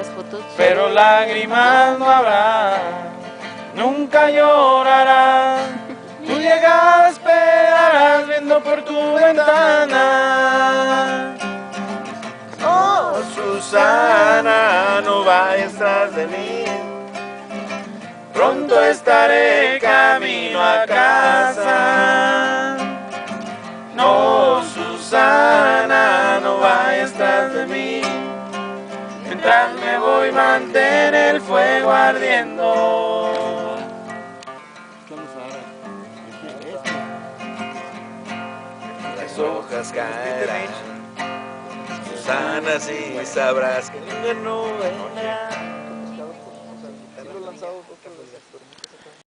las fotos. pero lágrimas no habrá, nunca llorarás. Tu llegada esperarás viendo por tu ventana. Oh, Susana, no vayas tras de mí. Pronto estaré camino a casa. No, Susana, no vayas tras de mí. Mientras me voy, mantén el fuego ardiendo. Las hojas caerán. Susana, sí sabrás que nunca no vendrá.